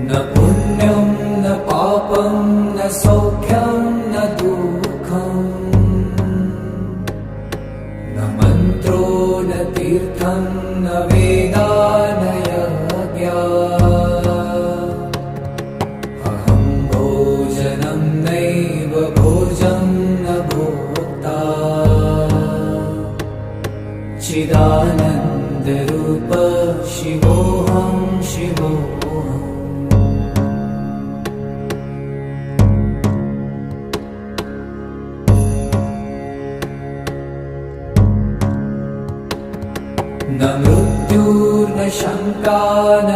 न पुण्यं न पापं न सौख्यं न दुःखम् न मन्त्रो न तीर्थं न वेदा न यज्ञा अहं भोजनं नैव भोजं न भोक्ता चिदानन्दरूप शिवोऽहं शिवोऽहम् न मृत्युर्न शङ्का न